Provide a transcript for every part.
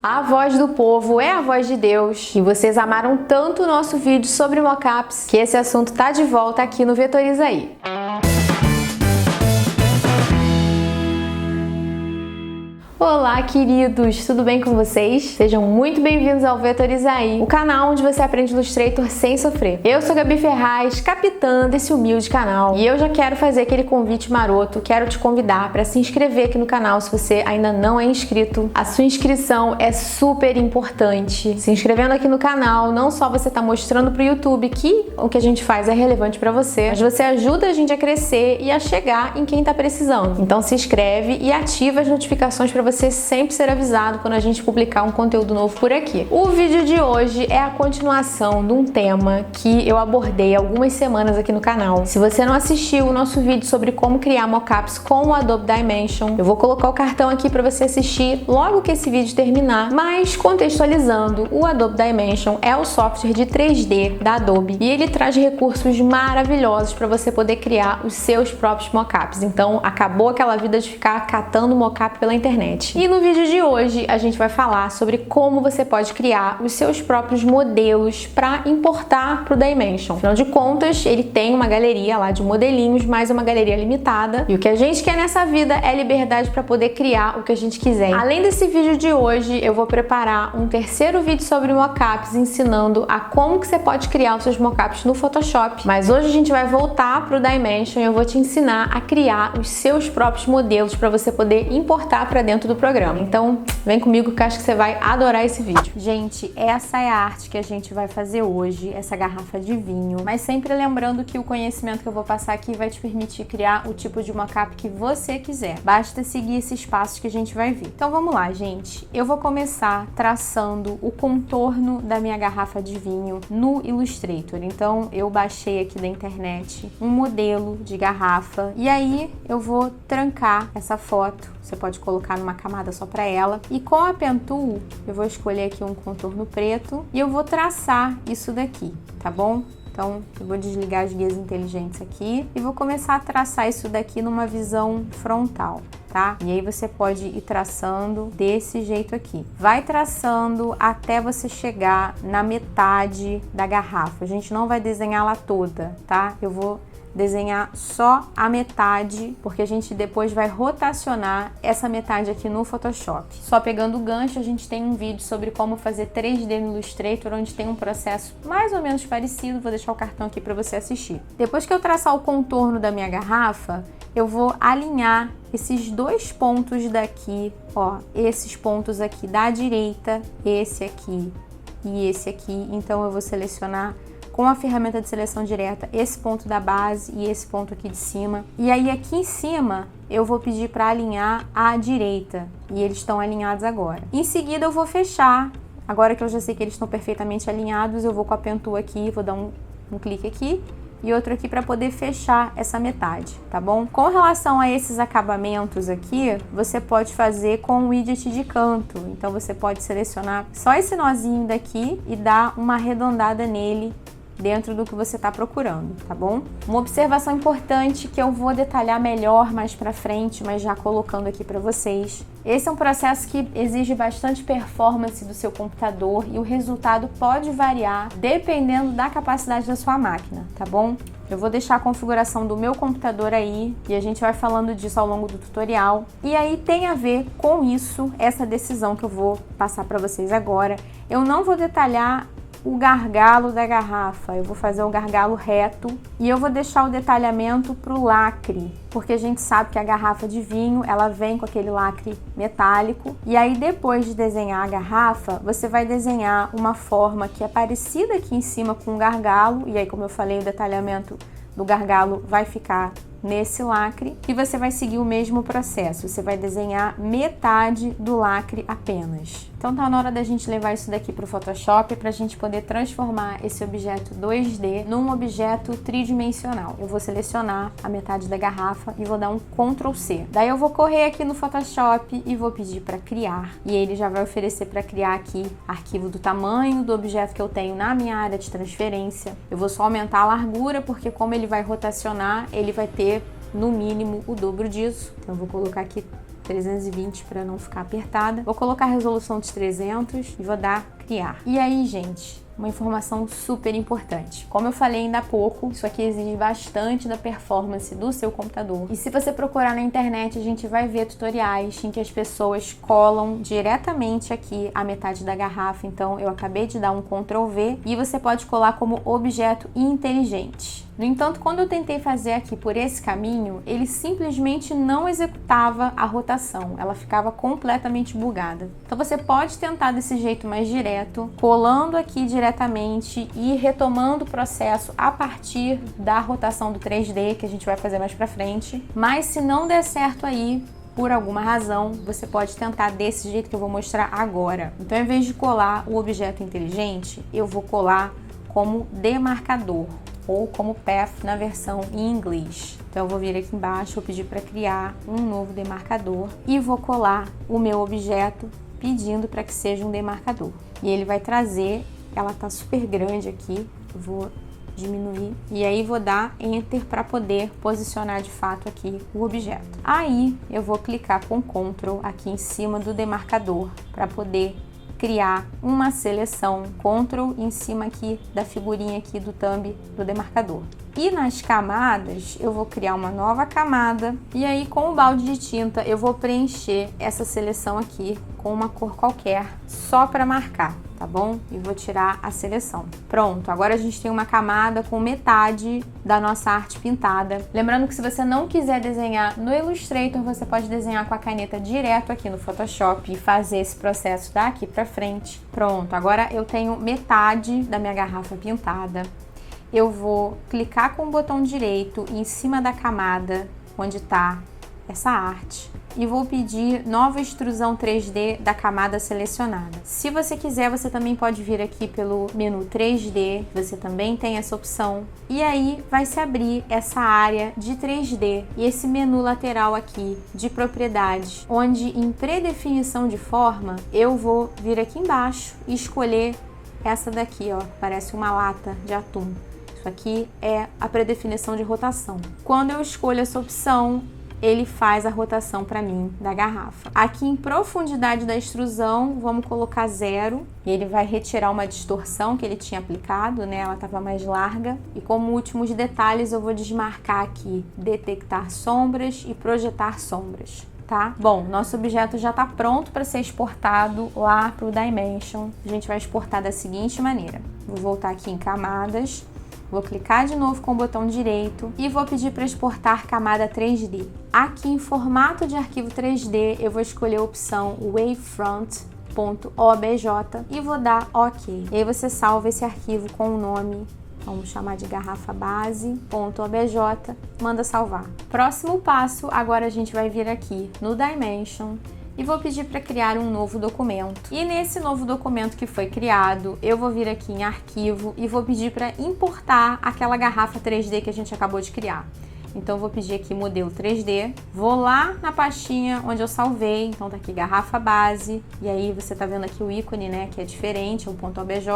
A voz do povo é a voz de Deus e vocês amaram tanto o nosso vídeo sobre mockups que esse assunto tá de volta aqui no Vetoriza Aí. Olá, queridos! Tudo bem com vocês? Sejam muito bem-vindos ao Vetoriza Aí, o canal onde você aprende Illustrator sem sofrer. Eu sou Gabi Ferraz, capitã desse humilde canal, e eu já quero fazer aquele convite maroto, quero te convidar para se inscrever aqui no canal se você ainda não é inscrito. A sua inscrição é super importante. Se inscrevendo aqui no canal, não só você está mostrando para o YouTube que o que a gente faz é relevante para você, mas você ajuda a gente a crescer e a chegar em quem está precisando. Então se inscreve e ativa as notificações para você sempre ser avisado quando a gente publicar um conteúdo novo por aqui. O vídeo de hoje é a continuação de um tema que eu abordei há algumas semanas aqui no canal. Se você não assistiu o nosso vídeo sobre como criar mockups com o Adobe Dimension, eu vou colocar o cartão aqui para você assistir logo que esse vídeo terminar. Mas contextualizando, o Adobe Dimension é o software de 3D da Adobe e ele traz recursos maravilhosos para você poder criar os seus próprios mockups. Então acabou aquela vida de ficar catando mockup pela internet. E no vídeo de hoje a gente vai falar sobre como você pode criar os seus próprios modelos para importar para o Dimension. Afinal de contas, ele tem uma galeria lá de modelinhos, mas é uma galeria limitada. E o que a gente quer nessa vida é liberdade para poder criar o que a gente quiser. Além desse vídeo de hoje, eu vou preparar um terceiro vídeo sobre mockups, ensinando a como que você pode criar os seus mockups no Photoshop. Mas hoje a gente vai voltar para o Dimension e eu vou te ensinar a criar os seus próprios modelos para você poder importar para dentro do programa. Então, vem comigo que eu acho que você vai adorar esse vídeo. Gente, essa é a arte que a gente vai fazer hoje, essa garrafa de vinho, mas sempre lembrando que o conhecimento que eu vou passar aqui vai te permitir criar o tipo de mockup que você quiser. Basta seguir esses passos que a gente vai ver. Então, vamos lá, gente. Eu vou começar traçando o contorno da minha garrafa de vinho no Illustrator. Então, eu baixei aqui da internet um modelo de garrafa e aí eu vou trancar essa foto. Você pode colocar numa camada só para ela. E com a Pen Tool, eu vou escolher aqui um contorno preto e eu vou traçar isso daqui, tá bom? Então, eu vou desligar as guias inteligentes aqui e vou começar a traçar isso daqui numa visão frontal, tá? E aí você pode ir traçando desse jeito aqui. Vai traçando até você chegar na metade da garrafa. A gente não vai desenhá-la toda, tá? Eu vou desenhar só a metade, porque a gente depois vai rotacionar essa metade aqui no Photoshop. Só pegando o gancho, a gente tem um vídeo sobre como fazer 3D no Illustrator, onde tem um processo mais ou menos parecido. Vou deixar o cartão aqui para você assistir. Depois que eu traçar o contorno da minha garrafa, eu vou alinhar esses dois pontos daqui, ó, esses pontos aqui da direita, esse aqui e esse aqui. Então eu vou selecionar com a ferramenta de seleção direta esse ponto da base e esse ponto aqui de cima. E aí aqui em cima eu vou pedir para alinhar à direita e eles estão alinhados agora. Em seguida eu vou fechar. Agora que eu já sei que eles estão perfeitamente alinhados, eu vou com a Pen Tool aqui, vou dar um clique aqui e outro aqui para poder fechar essa metade, tá bom? Com relação a esses acabamentos aqui, você pode fazer com o widget de canto. Então você pode selecionar só esse nozinho daqui e dar uma arredondada nele dentro do que você está procurando, tá bom? Uma observação importante que eu vou detalhar melhor mais pra frente, mas já colocando aqui para vocês. Esse é um processo que exige bastante performance do seu computador e o resultado pode variar dependendo da capacidade da sua máquina, tá bom? Eu vou deixar a configuração do meu computador aí e a gente vai falando disso ao longo do tutorial. E aí tem a ver com isso, essa decisão que eu vou passar para vocês agora. Eu não vou detalhar o gargalo da garrafa, eu vou fazer o gargalo reto e eu vou deixar o detalhamento para o lacre, porque a gente sabe que a garrafa de vinho, ela vem com aquele lacre metálico e aí depois de desenhar a garrafa, você vai desenhar uma forma que é parecida aqui em cima com o gargalo e aí, como eu falei, o detalhamento do gargalo vai ficar nesse lacre e você vai seguir o mesmo processo, você vai desenhar metade do lacre apenas. Então tá na hora da gente levar isso daqui para o Photoshop para a gente poder transformar esse objeto 2D num objeto tridimensional. Eu vou selecionar a metade da garrafa e vou dar um Ctrl C. Daí eu vou correr aqui no Photoshop e vou pedir para criar e ele já vai oferecer para criar aqui arquivo do tamanho do objeto que eu tenho na minha área de transferência. Eu vou só aumentar a largura porque como ele vai rotacionar, ele vai ter no mínimo o dobro disso. Então eu vou colocar aqui 320 para não ficar apertada. Vou colocar a resolução de 300 e vou dar criar. E aí, gente, uma informação super importante. Como eu falei ainda há pouco, isso aqui exige bastante da performance do seu computador. E se você procurar na internet, a gente vai ver tutoriais em que as pessoas colam diretamente aqui a metade da garrafa. Então, eu acabei de dar um Ctrl V e você pode colar como objeto inteligente. No entanto, quando eu tentei fazer aqui por esse caminho, ele simplesmente não executava a rotação, ela ficava completamente bugada. Então você pode tentar desse jeito mais direto, colando aqui diretamente e retomando o processo a partir da rotação do 3D, que a gente vai fazer mais pra frente. Mas se não der certo aí, por alguma razão, você pode tentar desse jeito que eu vou mostrar agora. Então, ao invés de colar o objeto inteligente, eu vou colar como demarcador, ou como path na versão em inglês. Então eu vou vir aqui embaixo, vou pedir para criar um novo demarcador e vou colar o meu objeto pedindo para que seja um demarcador. E ele vai trazer, ela tá super grande aqui, eu vou diminuir e aí vou dar Enter para poder posicionar de fato aqui o objeto. Aí eu vou clicar com Ctrl aqui em cima do demarcador para poder criar uma seleção, Ctrl em cima aqui da figurinha aqui do thumb do demarcador. E nas camadas, eu vou criar uma nova camada e aí com o balde de tinta eu vou preencher essa seleção aqui com uma cor qualquer, só para marcar, tá bom? E vou tirar a seleção. Pronto, agora a gente tem uma camada com metade da nossa arte pintada. Lembrando que se você não quiser desenhar no Illustrator, você pode desenhar com a caneta direto aqui no Photoshop e fazer esse processo daqui para frente. Pronto, agora eu tenho metade da minha garrafa pintada. Eu vou clicar com o botão direito em cima da camada onde está essa arte e vou pedir nova extrusão 3D da camada selecionada. Se você quiser, você também pode vir aqui pelo menu 3D, você também tem essa opção. E aí vai se abrir essa área de 3D e esse menu lateral aqui de propriedades, onde em predefinição de forma, eu vou vir aqui embaixo e escolher essa daqui, ó, parece uma lata de atum. Isso aqui é a predefinição de rotação. Quando eu escolho essa opção, ele faz a rotação para mim da garrafa. Aqui em profundidade da extrusão, vamos colocar 0 e ele vai retirar uma distorção que ele tinha aplicado, né? Ela estava mais larga. E como últimos detalhes, eu vou desmarcar aqui detectar sombras e projetar sombras. Tá? Bom, nosso objeto já está pronto para ser exportado lá para o Dimension. A gente vai exportar da seguinte maneira. Vou voltar aqui em camadas. Vou clicar de novo com o botão direito e vou pedir para exportar camada 3D. Aqui em formato de arquivo 3D, eu vou escolher a opção wavefront.obj e vou dar OK. E aí você salva esse arquivo com o nome, vamos chamar de garrafa base.obj, manda salvar. Próximo passo, agora a gente vai vir aqui no Dimension e vou pedir para criar um novo documento. E nesse novo documento que foi criado, eu vou vir aqui em arquivo e vou pedir para importar aquela garrafa 3D que a gente acabou de criar. Então eu vou pedir aqui modelo 3D, vou lá na pastinha onde eu salvei, então tá aqui garrafa base, e aí você tá vendo aqui o ícone, né, que é diferente, é um .obj.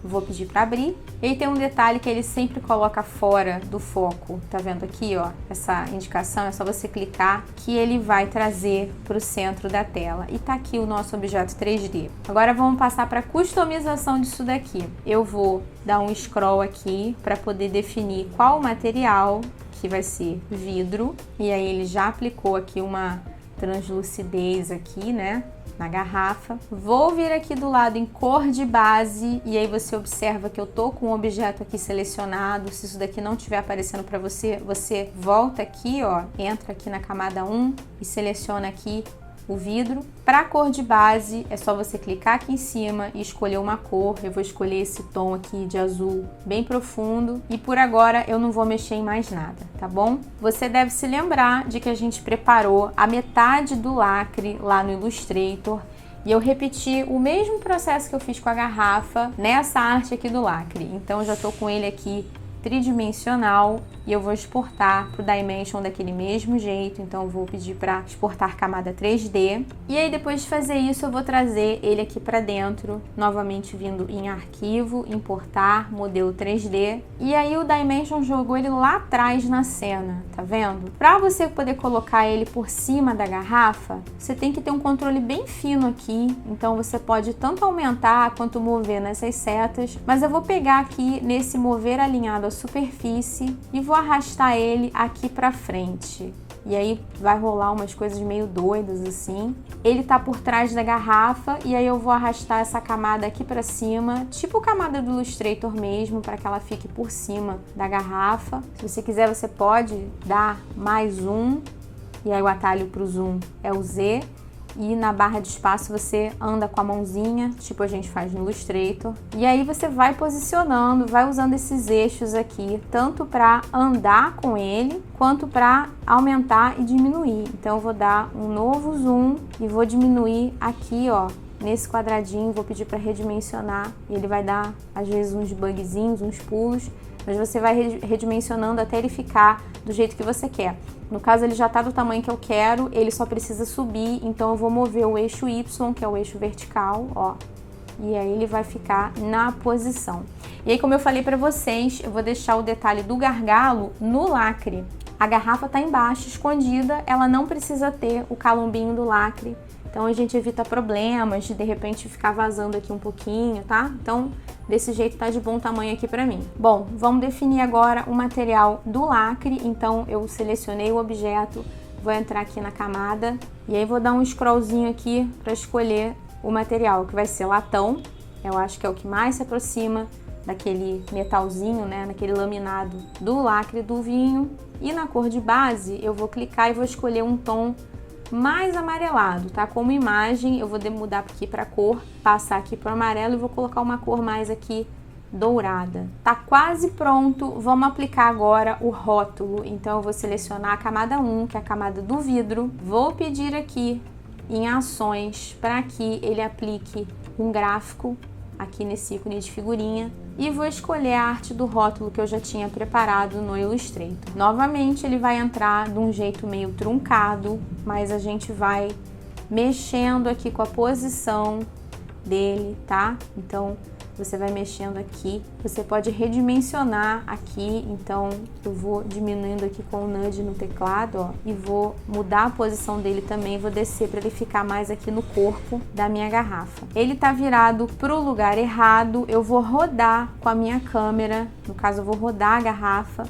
Vou pedir para abrir. E aí tem um detalhe que ele sempre coloca fora do foco. Tá vendo aqui, ó? Essa indicação é só você clicar que ele vai trazer para o centro da tela. E tá aqui o nosso objeto 3D. Agora vamos passar para a customização disso daqui. Eu vou dar um scroll aqui para poder definir qual material, que vai ser vidro. E aí ele já aplicou aqui uma translucidez aqui, né, na garrafa. Vou vir aqui do lado em cor de base e aí você observa que eu tô com o objeto aqui selecionado. Se isso daqui não estiver aparecendo para você, você volta aqui, ó, entra aqui na camada 1 e seleciona aqui o vidro. Para a cor de base, é só você clicar aqui em cima e escolher uma cor. Eu vou escolher esse tom aqui de azul bem profundo e por agora eu não vou mexer em mais nada, tá bom? Você deve se lembrar de que a gente preparou a metade do lacre lá no Illustrator e eu repeti o mesmo processo que eu fiz com a garrafa nessa arte aqui do lacre. Então eu já tô com ele aqui tridimensional e eu vou exportar para o Dimension daquele mesmo jeito. Então eu vou pedir para exportar camada 3D. E aí depois de fazer isso eu vou trazer ele aqui para dentro, novamente vindo em arquivo, importar, modelo 3D. E aí o Dimension jogou ele lá atrás na cena, tá vendo? Para você poder colocar ele por cima da garrafa, você tem que ter um controle bem fino aqui. Então você pode tanto aumentar quanto mover nessas setas, mas eu vou pegar aqui nesse mover alinhado à superfície e vou arrastar ele aqui para frente. E aí vai rolar umas coisas meio doidas assim. Ele tá por trás da garrafa e aí eu vou arrastar essa camada aqui para cima, tipo camada do Illustrator mesmo, para que ela fique por cima da garrafa. Se você quiser, você pode dar mais um, e aí o atalho para o zoom é o Z. E na barra de espaço você anda com a mãozinha, tipo a gente faz no Illustrator. E aí você vai posicionando, vai usando esses eixos aqui, tanto para andar com ele, quanto para aumentar e diminuir. Então eu vou dar um novo zoom e vou diminuir aqui, ó, nesse quadradinho, vou pedir para redimensionar. E ele vai dar, às vezes, uns bugzinhos, uns pulos, mas você vai redimensionando até ele ficar do jeito que você quer. No caso, ele já está do tamanho que eu quero, ele só precisa subir, então eu vou mover o eixo Y, que é o eixo vertical, ó, e aí ele vai ficar na posição. E aí, como eu falei para vocês, eu vou deixar o detalhe do gargalo no lacre. A garrafa está embaixo, escondida, ela não precisa ter o calombinho do lacre. Então a gente evita problemas de repente ficar vazando aqui um pouquinho, tá? Então desse jeito tá de bom tamanho aqui pra mim. Bom, vamos definir agora o material do lacre. Então eu selecionei o objeto, vou entrar aqui na camada e aí vou dar um scrollzinho aqui para escolher o material, que vai ser latão. Eu acho que é o que mais se aproxima daquele metalzinho, né? Naquele laminado do lacre do vinho. E na cor de base eu vou clicar e vou escolher um tom mais amarelado, tá? Como imagem, eu vou mudar aqui para cor, passar aqui para o amarelo e vou colocar uma cor mais aqui dourada. Tá quase pronto, vamos aplicar agora o rótulo. Então eu vou selecionar a camada 1, que é a camada do vidro. Vou pedir aqui em ações para que ele aplique um gráfico aqui nesse ícone de figurinha e vou escolher a arte do rótulo que eu já tinha preparado no Illustrator. Novamente ele vai entrar de um jeito meio truncado, mas a gente vai mexendo aqui com a posição dele, tá? Então você vai mexendo aqui, você pode redimensionar aqui, então eu vou diminuindo aqui com o nudge no teclado, ó, e vou mudar a posição dele também, vou descer para ele ficar mais aqui no corpo da minha garrafa. Ele tá virado pro lugar errado, eu vou rodar com a minha câmera, no caso eu vou rodar a garrafa,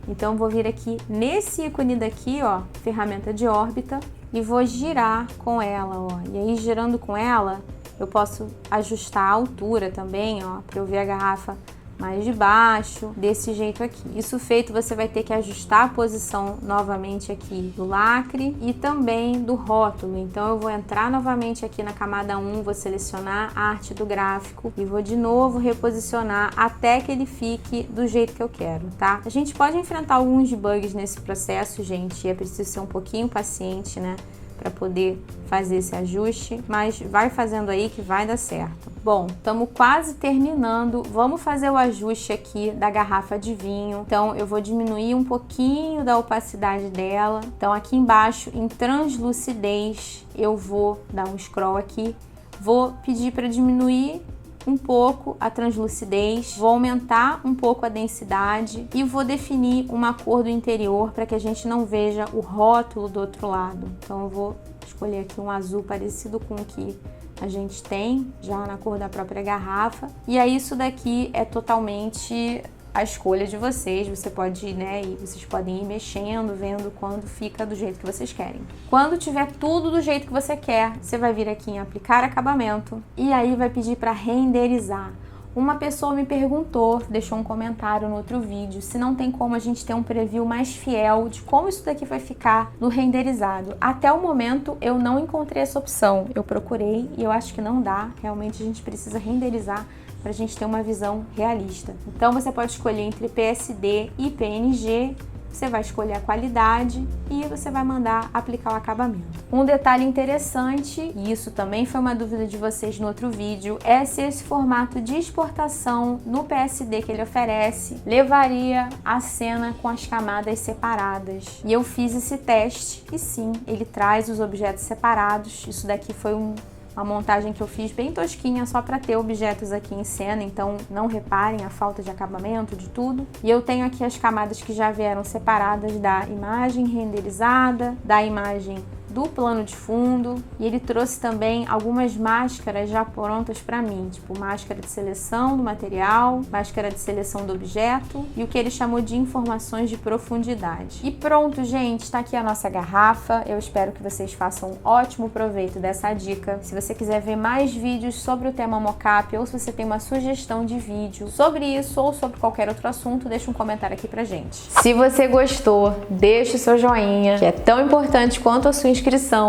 então eu vou vir aqui nesse ícone daqui, ó, ferramenta de órbita, e vou girar com ela, ó, e aí girando com ela, eu posso ajustar a altura também, ó, para eu ver a garrafa mais de baixo, desse jeito aqui. Isso feito, você vai ter que ajustar a posição novamente aqui do lacre e também do rótulo. Então eu vou entrar novamente aqui na camada 1, vou selecionar a arte do gráfico e vou de novo reposicionar até que ele fique do jeito que eu quero, tá? A gente pode enfrentar alguns bugs nesse processo, gente, e é preciso ser um pouquinho paciente, né, para poder fazer esse ajuste, mas vai fazendo aí que vai dar certo. Bom, estamos quase terminando, vamos fazer o ajuste aqui da garrafa de vinho. Então eu vou diminuir um pouquinho da opacidade dela. Então aqui embaixo em translucidez eu vou dar um scroll aqui, vou pedir para diminuir um pouco a translucidez, vou aumentar um pouco a densidade e vou definir uma cor do interior para que a gente não veja o rótulo do outro lado. Então eu vou escolher aqui um azul parecido com o que a gente tem já na cor da própria garrafa. E aí isso daqui é totalmente a escolha de vocês, você pode, né, e vocês podem ir mexendo, vendo quando fica do jeito que vocês querem. Quando tiver tudo do jeito que você quer, você vai vir aqui em aplicar acabamento e aí vai pedir para renderizar. Uma pessoa me perguntou, deixou um comentário no outro vídeo, se não tem como a gente ter um preview mais fiel de como isso daqui vai ficar no renderizado. Até o momento eu não encontrei essa opção, eu procurei e eu acho que não dá, realmente a gente precisa renderizar para a gente ter uma visão realista. Então você pode escolher entre PSD e PNG você vai escolher a qualidade e você vai mandar aplicar o acabamento. Um detalhe interessante, e isso também foi uma dúvida de vocês no outro vídeo, é se esse formato de exportação no PSD que ele oferece levaria a cena com as camadas separadas. E eu fiz esse teste e sim, ele traz os objetos separados. Isso daqui foi uma montagem que eu fiz bem tosquinha só para ter objetos aqui em cena, então não reparem a falta de acabamento de tudo. E eu tenho aqui as camadas que já vieram separadas da imagem renderizada, da imagem do plano de fundo, e ele trouxe também algumas máscaras já prontas para mim, tipo máscara de seleção do material, máscara de seleção do objeto e o que ele chamou de informações de profundidade. E pronto, gente, está aqui a nossa garrafa. Eu espero que vocês façam um ótimo proveito dessa dica. Se você quiser ver mais vídeos sobre o tema mockup ou se você tem uma sugestão de vídeo sobre isso ou sobre qualquer outro assunto, deixa um comentário aqui pra gente. Se você gostou, deixe o seu joinha, que é tão importante quanto a sua inscrição,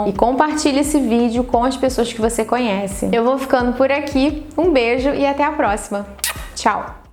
e compartilhe esse vídeo com as pessoas que você conhece. Eu vou ficando por aqui, um beijo e até a próxima. Tchau!